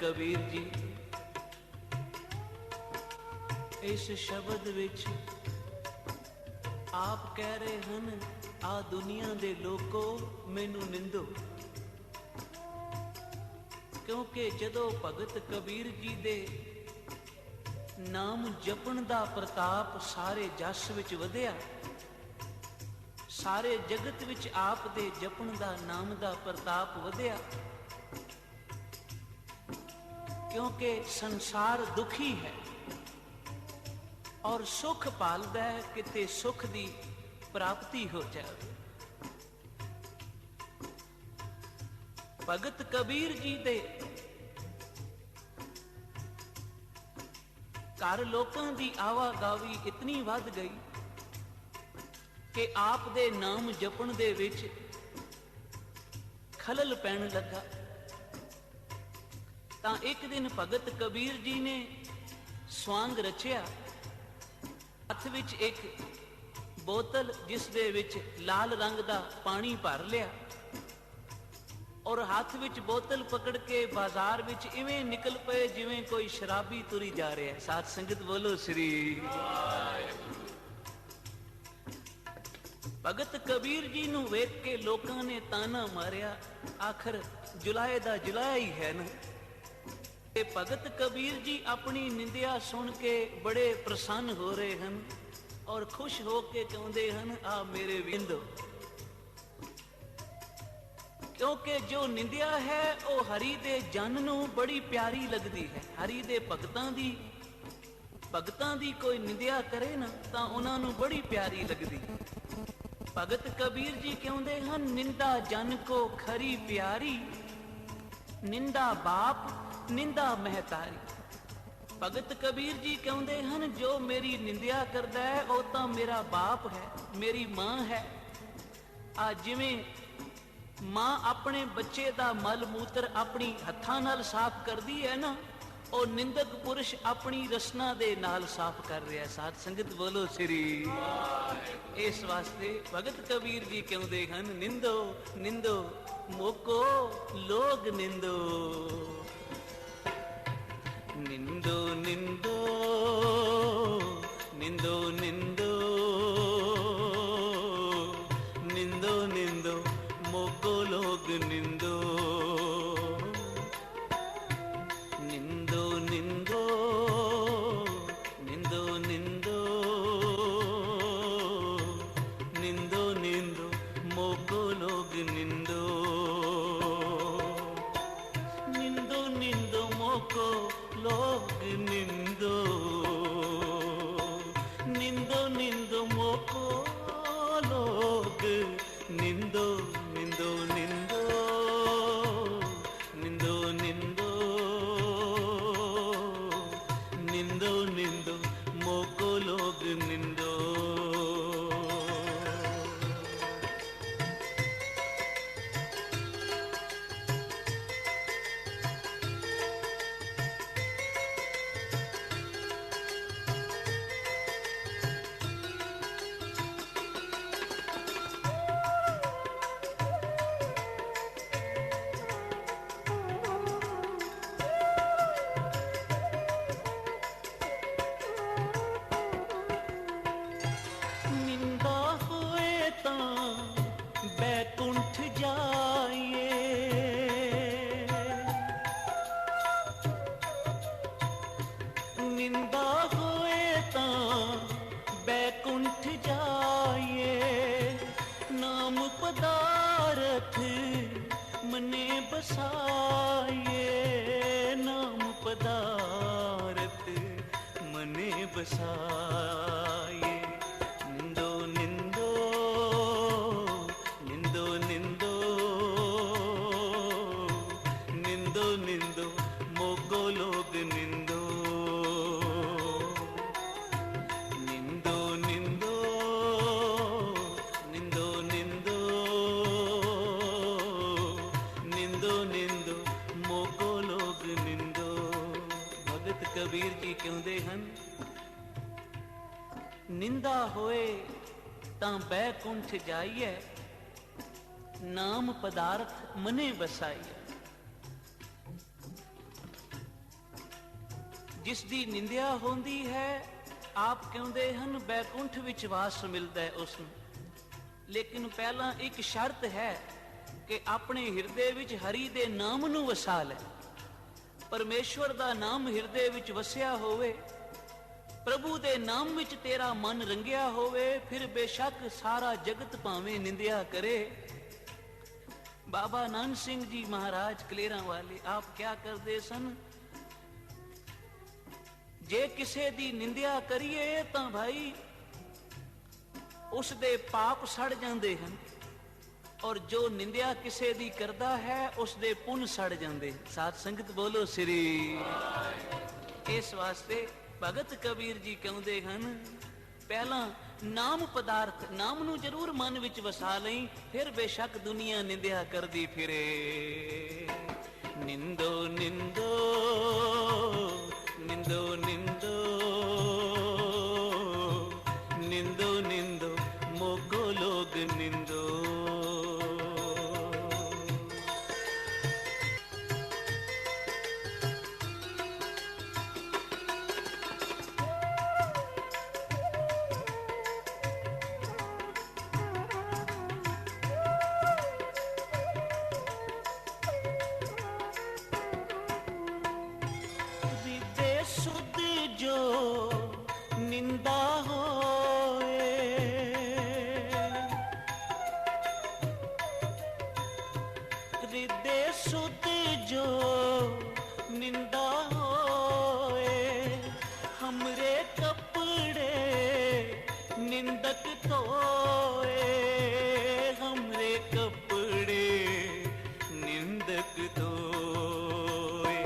कबीर जी इस शब्द विच आप कह रहे हैं, आ दुनिया दे लोको मैनू निंदो, क्योंकि जदों भगत कबीर जी दे नाम जपण दा प्रताप सारे जस विच वधिया, सारे जगत विच आप दे जपण दा नाम दा प्रताप वधिया, क्योंकि संसार दुखी है और सुख पालदा है किते सुख दी प्राप्ति हो जाए। भगत कबीर जी दे घर लोकां दी आवागावी इतनी वध गई कि आप दे नाम जपण दे विच खलल पैण लगा। तां एक दिन भगत कबीर जी ने स्वांग रचिया, हथ विच एक बोतल जिस दे विच लाल रंग दा पानी भर लिया और हाथ विच बोतल पकड़ के बाजार विच इवें निकल पे जिवें कोई शराबी तुरी जा रहा है। साथ संगत बोलो श्री। भगत कबीर जी नूं वेख के लोकां ने ताना मारिया, आखिर जुलाए दा जुलाया ही है ना। ते भगत कबीर जी अपनी निंदिया सुन के बड़े प्रसन्न हो रहे हैं और खुश हो के कहते हैं, आ मेरे विंदो, क्योंकि जो निंदिया है वो हरि दे जन नूं बड़ी प्यारी लगती है। हरि दे भगतां दी कोई निंदिया करे ना तां उन्हां नूं बड़ी प्यारी लगती। भगत कबीर जी कहते हैं, निंदा जन को खरी प्यारी, निंदा बाप निंदा महतारी। भगत कबीर जी कहते हैं, जो मेरी निंदिया करता है वो तो मेरा बाप है, मेरी मां है। आ जिवें मां अपने बच्चे दा मल मूत्र अपनी हत्थां नाल साफ करदी है ना, और निंदक पुरुष अपनी रसना दे नाल साफ कर रहा है। साथ संगत बोलो श्री। इस वास्ते भगत कबीर जी कहते हैं, निंदो निंदो मोको लोग निंदो, निंदो निंदो निंदो निंदो निंदो निंदो मोको लोग निंदो, निंदो निंदो निंदो निंदो निंदो निंदो मोको लोग निंदो, निंदो निंदो मोको लोग निंदो, निंदो निंदो मोको लोग निंदो, निंदो निंदो निंदो निंदो निंदो निंदो मोको लोग निंदो। बैकुंठ जाइए, निंदा होए तां बैकुंठ जाइए, नाम पदारथ मने बसाइए, नाम पदारथ मने बसाइए। निंदो निंदो निंदो निंदो निंदो निंदो मोको लोग निंदो, निंदो निंदो निंदो निंदो निंदो निंदो मोको लोग निंदो। भगत कबीर जी कहते हैं, निंदा होए तां बैकुंठ जाइए, नाम पदार्थ मने बसाइए। ਜਿਸ ਦੀ ਨਿੰਦਿਆ ਹੁੰਦੀ ਹੈ, ਆਪ ਕਹਿੰਦੇ ਹਨ ਬੈਕੁੰਠ ਵਿੱਚ ਵਾਸ ਮਿਲਦਾ ਹੈ ਉਸ ਨੂੰ। ਲੇਕਿਨ ਪਹਿਲਾਂ ਇੱਕ ਸ਼ਰਤ ਹੈ ਕਿ ਆਪਣੇ ਹਿਰਦੇ ਵਿੱਚ ਹਰੀ ਦੇ ਨਾਮ ਨੂੰ ਵਸਾ ਲੈ। ਪਰਮੇਸ਼ਵਰ ਦਾ ਨਾਮ ਹਿਰਦੇ ਵਿੱਚ ਵਸਿਆ ਹੋਵੇ, ਪ੍ਰਭੂ ਦੇ ਨਾਮ ਵਿੱਚ ਤੇਰਾ ਮਨ ਰੰਗਿਆ ਹੋਵੇ, ਫਿਰ ਬੇਸ਼ੱਕ ਸਾਰਾ ਜਗਤ ਭਾਵੇਂ ਨਿੰਦਿਆ ਕਰੇ। ਬਾਬਾ ਨਾਨਕ ਸਿੰਘ ਜੀ ਮਹਾਰਾਜ ਕਲੇਰਾਂ ਵਾਲੇ ਆਪ ਕਿਆ ਕਰਦੇ ਸਨ, ਜੇ ਕਿਸੇ ਦੀ ਨਿੰਦਿਆ ਕਰੀਏ ਤਾਂ ਭਾਈ ਉਸ ਦੇ ਪਾਪ ਸੜ ਜਾਂਦੇ ਹਨ, ਔਰ ਜੋ ਨਿੰਦਿਆ ਕਿਸੇ ਦੀ ਕਰਦਾ ਹੈ ਉਸ ਦੇ ਪੁੰਨ ਸੜ ਜਾਂਦੇ। ਸਾਧ ਸੰਗਤ ਬੋਲੋ ਸ੍ਰੀ। ਇਸ ਵਾਸਤੇ ਭਗਤ ਕਬੀਰ ਜੀ ਕਹਿੰਦੇ ਹਨ, ਪਹਿਲਾਂ ਨਾਮ ਪਦਾਰਥ, ਨਾਮ ਨੂੰ ਜ਼ਰੂਰ ਮਨ ਵਿੱਚ ਵਸਾ ਲਈ, ਫਿਰ ਬੇਸ਼ੱਕ ਦੁਨੀਆ ਨਿੰਦਿਆ ਕਰਦੀ ਫਿਰੇ। ਨਿੰਦੋ ਨਿੰਦੋ ਨਿੰਦੋ ਨਿੰਦੋ ਨਿੰਦੋ ਨਿੰਦੋ ਮੋਗੋ ਲੋਗ ਨਿੰਦੋ। ਨਿੰਦਾ ਹੋਏ ਹ੍ਰਿਦੇ ਸੁਧ ਜੋ ਨਿੰਦਾ ਹੋਏ, ਹਮਰੇ ਕੱਪੜੇ ਨਿੰਦਕ ਧੋਏ, ਹਮਰੇ ਕੱਪੜੇ ਨਿੰਦਕ ਧੋਏ।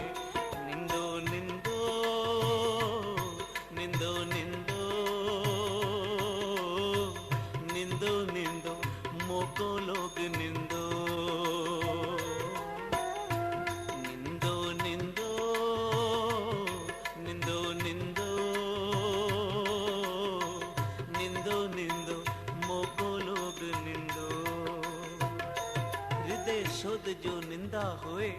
ਨਿੰਦੋ ਨਿੰਦੋ ਨਿੰਦੋ ਨਿੰਦੋ ਨਿੰਦੋ ਨਿੰਦੋ ਮੋਕੋ ਲੋਗ ਨਿੰਦੋ। ਨਿੰਦੋ ਨਿੰਦੋ ਨਿੰਦੋ ਨਿੰਦੋ ਨਿੰਦੋ ਨਿੰਦੋ ਮੋਕੋ ਲੋਗ ਨਿੰਦੋ। ਹਿਰਦੇ ਸੁਧ ਜੋ ਨਿੰਦਾ ਹੋਏ,